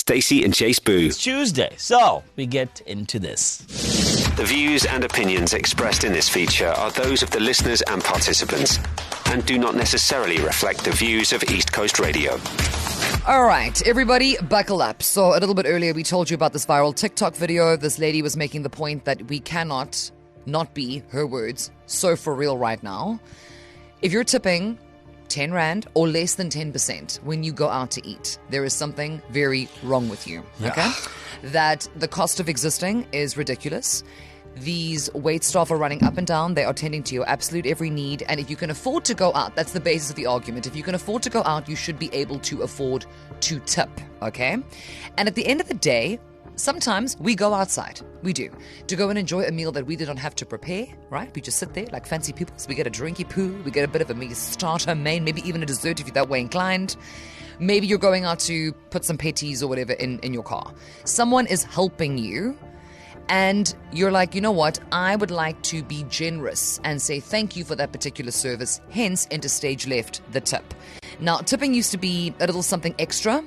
Stacey and J Sbu. It's Tuesday, so we get into this. The views and opinions expressed in this feature are those of the listeners and participants and do not necessarily reflect the views of East Coast Radio. All right, everybody, buckle up. So a little bit earlier, we told you about this viral TikTok video. This lady was making the point that we cannot not be, her words, so for real right now. If you're tipping 10 Rand or less than 10% when you go out to eat, there is something very wrong with you, okay? That the cost of existing is ridiculous. These wait staff are running up and down. They are tending to your absolute every need. And if you can afford to go out, that's the basis of the argument. If you can afford to go out, you should be able to afford to tip, okay? And at the end of the day, sometimes we go outside. We do. To go and enjoy a meal that we did not have to prepare, right? We just sit there like fancy people. So we get a drinky poo. We get a bit of a meat starter, main, maybe even a dessert if you're that way inclined. Maybe you're going out to put some patties or whatever in your car. Someone is helping you. And you're like, you know what? I would like to be generous and say thank you for that particular service. Hence, enter stage left, the tip. Now, tipping used to be a little something extra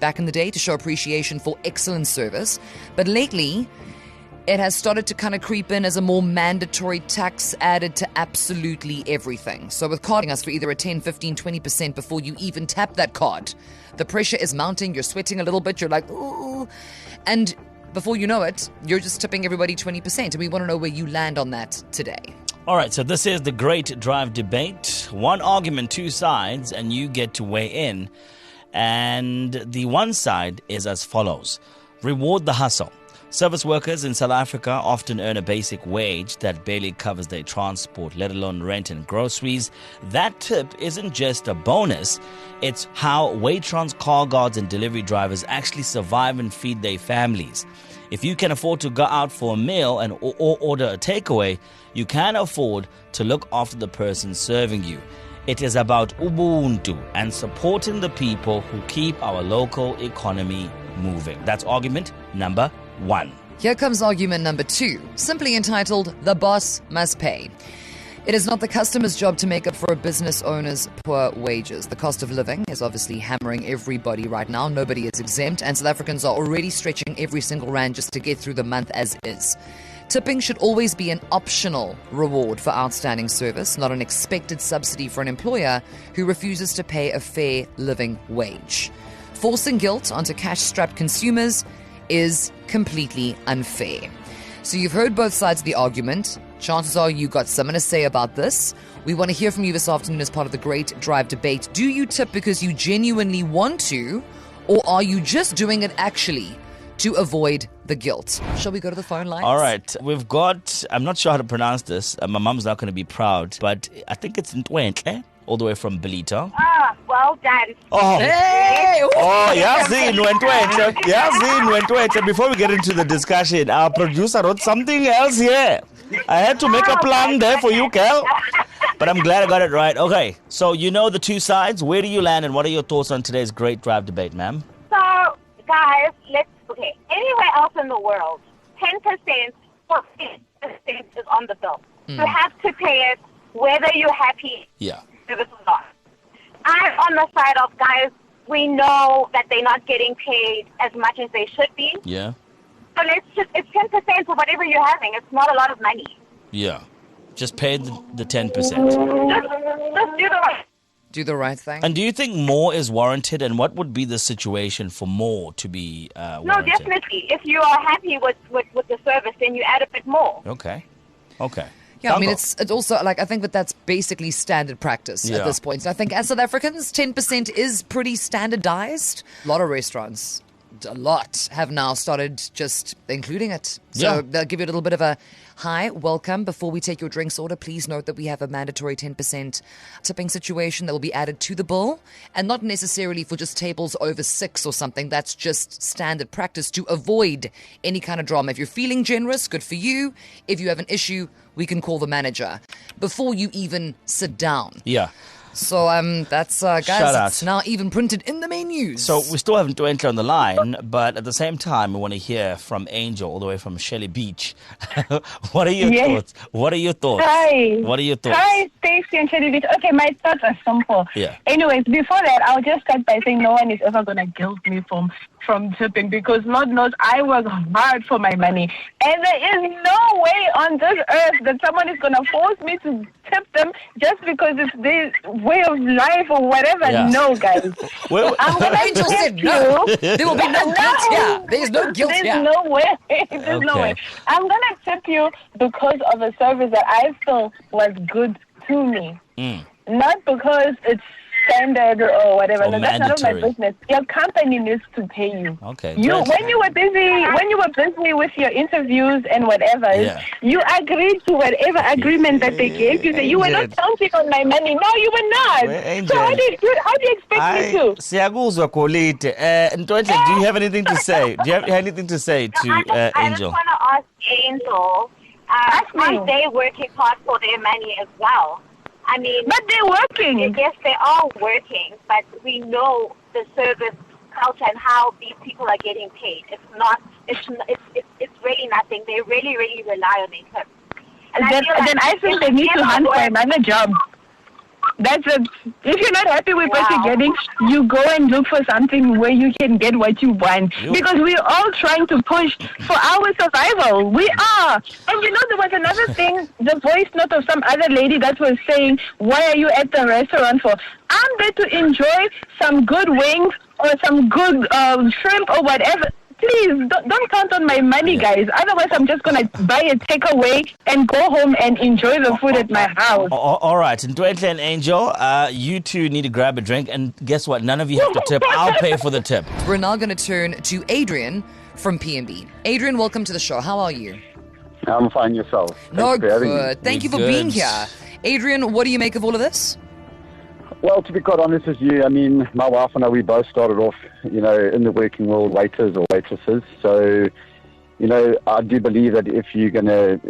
back in the day to show appreciation for excellent service. But lately, it has started to kind of creep in as a more mandatory tax added to absolutely everything. So with carding us for either a 10, 15, 20% before you even tap that card, the pressure is mounting. You're sweating a little bit. You're like, ooh. And before you know it, you're just tipping everybody 20%. And we want to know where you land on that today. All right, so this is the Great Drive Debate. One argument, two sides, and you get to weigh in. And the one side is as follows. Reward the hustle. Service workers in South Africa often earn a basic wage that barely covers their transport, let alone rent and groceries. That tip isn't just a bonus. It's how Waitrons, car guards and delivery drivers actually survive and feed their families. If you can afford to go out for a meal and or order a takeaway, you can afford to look after the person serving you. It is about ubuntu and supporting the people who keep our local economy moving. That's argument number one. Here comes argument number two, simply entitled, The Boss Must Pay. It is not the customer's job to make up for a business owner's poor wages. The cost of living is obviously hammering everybody right now. Nobody is exempt, and South Africans are already stretching every single rand just to get through the month as is. Tipping should always be an optional reward for outstanding service, not an expected subsidy for an employer who refuses to pay a fair living wage. Forcing guilt onto cash-strapped consumers is completely unfair. So you've heard both sides of the argument. Chances are you got something to say about this. We want to hear from you this afternoon as part of the Great Drive Debate. Do you tip because you genuinely want to, or are you just doing it actually to avoid the guilt? Shall we go to the phone lines? All right. We've got, I'm not sure how to pronounce this. My mom's not going to be proud, but I think it's Ntwentle, all the way from Belito. Ah, well done. Oh, Hey! oh, yazi Ntwentle. Yazi Ntwentle. Before we get into the discussion, our producer wrote something else here. I had to make a plan there for you, Kel. But I'm glad I got it right. Okay, so you know the two sides. Where do you land, and what are your thoughts on today's Great Drive Debate, ma'am? So, guys, anywhere else in the world, 10% or 15% is on the bill. You have to pay it whether you're happy Yeah. with it or not. I'm on the side of, guys, we know that they're not getting paid as much as they should be. Yeah. So it's 10% of whatever you're having. It's not a lot of money. Yeah. Just pay the 10%. Just do the right. Do the right thing. And do you think more is warranted? And what would be the situation for more to be warranted? No, definitely. If you are happy with the service, then you add a bit more. Okay. Yeah, I mean, Dango. it's also, like, I think that's basically standard practice Yeah. at this point. And I think as South Africans, 10% is pretty standardized. A lot of restaurants, a lot, have now started just including it. So Yeah. they'll give you a little bit of a hi, welcome. Before we take your drinks order, please note that we have a mandatory 10% tipping situation that will be added to the bill, and not necessarily for just tables over 6 or something. That's just standard practice to avoid any kind of drama. If you're feeling generous, good for you. If you have an issue, we can call the manager before you even sit down. Yeah. So that's guys. Shout out. It's now even printed in the main news. So we still haven't Dwayne on the line, but at the same time, we want to hear from Angel all the way from Shelley Beach. What are your thoughts? What are your thoughts? Hi. What are your thoughts? Hi, Stacey and J Sbu. Okay, my thoughts are simple. Yeah. Anyways, before that, I'll just start by saying no one is ever going to guilt me from tipping, because Lord knows I work hard for my money. And there is no way on this earth that someone is going to force me to tip them just because it's their way of life or whatever. Yeah. No, guys. Well, I'm going to Angel said no. There will be no guilt here. There's no guilt There's here. no way. There's no Okay. way. I'm going to tip you because of a service that I feel was good to me. Not because it's standard or whatever. Or No, that's none of my mandatory. business. Your company needs to pay you. Okay, You great. when you were busy with your interviews and whatever, Yeah. you agreed to whatever agreement that they gave you. So you were not Angel. counting on my money. No, you were not. Well, Angel. So how do you expect me to? Siyakuzwa Kolite. Ntwentle, do you have anything to say? Do you have anything to say to I just Angel? want to ask Angel, Ask me. are they working hard for their money as well? I mean, But they're working. yes, they are working, but we know the service culture and how these people are getting paid. It's really nothing. They really, really rely on their tips. And Then I think they need to hunt for another job. That's it. If you're not happy with what you're getting, you go and look for something where you can get what you want. Because we're all trying to push for our survival. We are. And you know, there was another thing, the voice note of some other lady that was saying, why are you at the restaurant for? I'm there to enjoy some good wings or some good shrimp or whatever. Please, don't count on my money, guys. Otherwise, I'm just going to buy a takeaway and go home and enjoy the food at my house. All right, Ntwentle and Angel, you two need to grab a drink, and guess what? None of you have to tip. I'll pay for the tip. We're now going to turn to Adrian from PMB. Adrian, welcome to the show. How are you? I'm fine, yourself. No, Thanks for having me. good. Thank you for Good. being here. Adrian, what do you make of all of this? Well, to be quite honest with you, I mean, my wife and I, we both started off, in the working world, waiters or waitresses. So, I do believe that if you're gonna,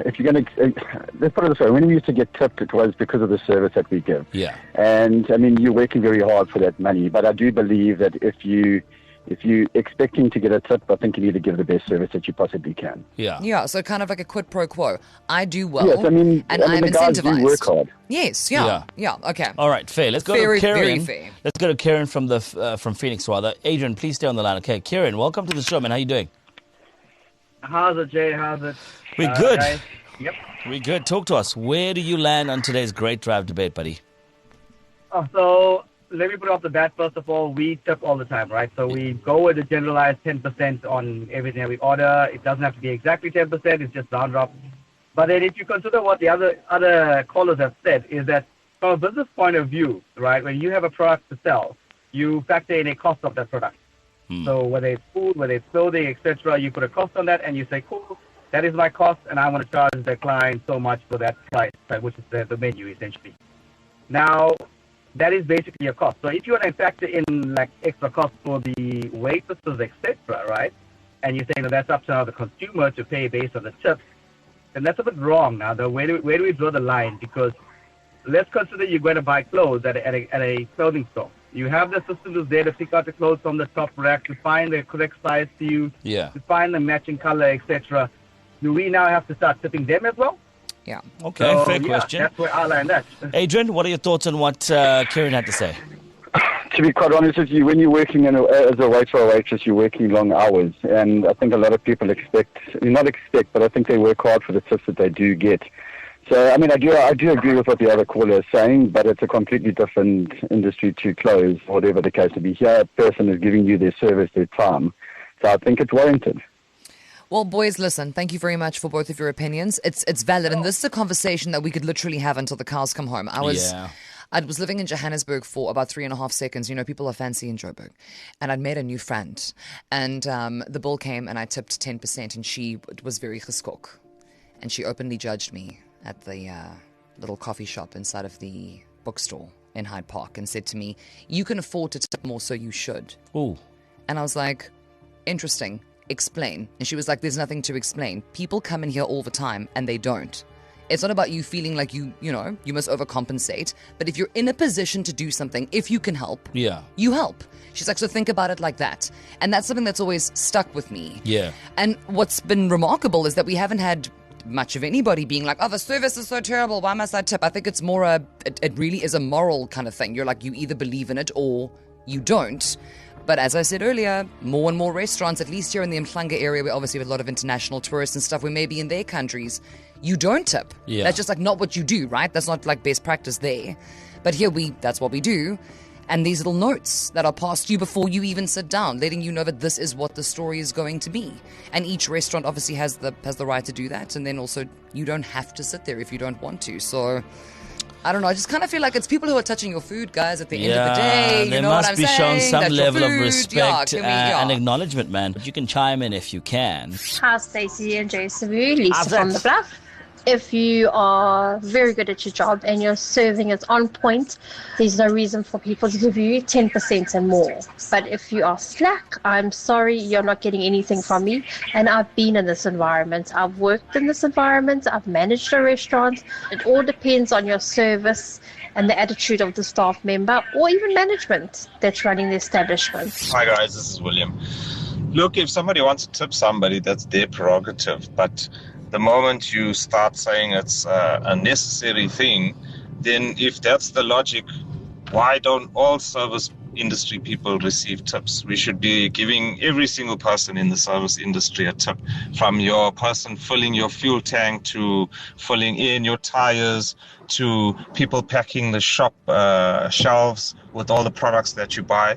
let's put it this way: when we used to get tipped, it was because of the service that we give. Yeah. And I mean, you're working very hard for that money. But I do believe that if you're expecting to get a tip, I think you need to give the best service that you possibly can. Yeah. Yeah, so kind of like a quid pro quo. I do well, Yes, I mean, and I'm the guys incentivized. do work hard. Yes, yeah, okay. All right, fair. Let's go Very, to Karen. very fair. Let's go to Karen from Phoenix, rather. Adrian, please stay on the line. Okay, Karen, welcome to the show, man. How you doing? How's it, Jay? How's it? We good. Guys? Yep. We good. Talk to us. Where do you land on today's great drive debate, buddy? So let me put off the bat. First of all, we tip all the time, right? So we go with a generalized 10% on everything that we order. It doesn't have to be exactly 10%. It's just round up. But then if you consider what the other callers have said, is that from a business point of view, right, when you have a product to sell, you factor in a cost of that product. So whether it's food, whether it's clothing, etc., you put a cost on that and you say, cool, that is my cost, and I want to charge the client so much for that price, right, which is the menu, essentially. Now, that is basically a cost. So if you want to factor in like extra costs for the waitresses, etc., right, and you say that's up to the consumer to pay based on the tips, then that's a bit wrong. Now, where do we draw the line? Because let's consider you're going to buy clothes at a clothing store. You have the assistant there to pick out the clothes from the top rack to find the correct size to you, Yeah. to find the matching color, etc. Do we now have to start tipping them as well? Yeah. Okay, So, fair yeah, question. That's where I land at. Adrian, what are your thoughts on what Karen had to say? To be quite honest with you, when you're working as a waiter or waitress, you're working long hours. And I think a lot of people but I think they work hard for the tips that they do get. So, I mean, I do agree with what the other caller is saying, but it's a completely different industry to clothes, whatever the case may be. Here, a person is giving you their service, their time. So I think it's warranted. Well, boys, listen, thank you very much for both of your opinions. It's valid, and this is a conversation that we could literally have until the cows come home. I was living in Johannesburg for about 3.5 seconds. You know, people are fancy in Joburg. And I'd made a new friend. And the bill came and I tipped 10%, and she was very geskok. And she openly judged me at the little coffee shop inside of the bookstore in Hyde Park and said to me, "You can afford to tip more, so you should." Ooh. And I was like, interesting. Explain. And she was like, "There's nothing to explain. People come in here all the time and they don't. It's not about you feeling like you must overcompensate. But if you're in a position to do something, if you can help, you help. She's like, so think about it like that. And that's something that's always stuck with me. Yeah. And what's been remarkable is that we haven't had much of anybody being like, oh, the service is so terrible, why must I tip? I think it's more it really is a moral kind of thing. You're like, you either believe in it or you don't. But as I said earlier, more and more restaurants, at least here in the Mhlanga area, where obviously with a lot of international tourists and stuff, we may be in their countries, you don't tip. Yeah. That's just like not what you do, right? That's not like best practice there. But here that's what we do. And these little notes that are passed you before you even sit down, letting you know that this is what the story is going to be. And each restaurant obviously has the right to do that. And then also you don't have to sit there if you don't want to. So I don't know. I just kind of feel like it's people who are touching your food, guys, at the end of the day. You know what I'm saying? There must be shown some level of respect Yeah, and acknowledgement, man. But you can chime in if you can. Hi, Stacey and J Sbu, Lisa from the Bluff. If you are very good at your job and your serving is on point, there's no reason for people to give you 10% and more. But if you are slack, I'm sorry, you're not getting anything from me. And I've been in this environment. I've worked in this environment. I've managed a restaurant. It all depends on your service and the attitude of the staff member or even management that's running the establishment. Hi guys, this is William. Look, if somebody wants to tip somebody, that's their prerogative. But the moment you start saying it's a necessary thing, then if that's the logic, why don't all service industry people receive tips? We should be giving every single person in the service industry a tip, from your person filling your fuel tank to filling in your tires to people packing the shop shelves with all the products that you buy.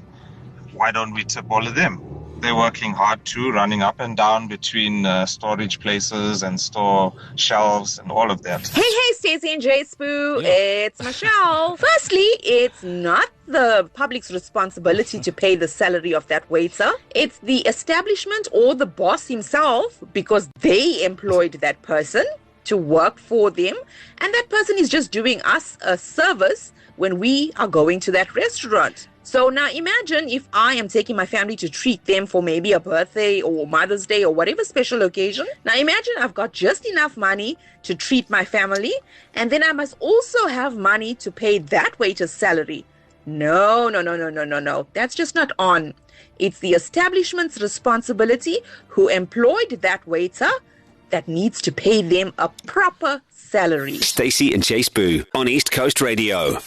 Why don't we tip all of them? They're working hard too, running up and down between storage places and store shelves and all of that. Hey, Stacey and J Sbu, it's Michelle. Firstly, it's not the public's responsibility to pay the salary of that waiter. It's the establishment or the boss himself, because they employed that person to work for them, and that person is just doing us a service when we are going to that restaurant. So now imagine if I am taking my family to treat them for maybe a birthday or Mother's Day or whatever special occasion. Now imagine I've got just enough money to treat my family, and then I must also have money to pay that waiter's salary. No. That's just not on. It's the establishment's responsibility, who employed that waiter, that needs to pay them a proper salary. Stacey and J Sbu on East Coast Radio.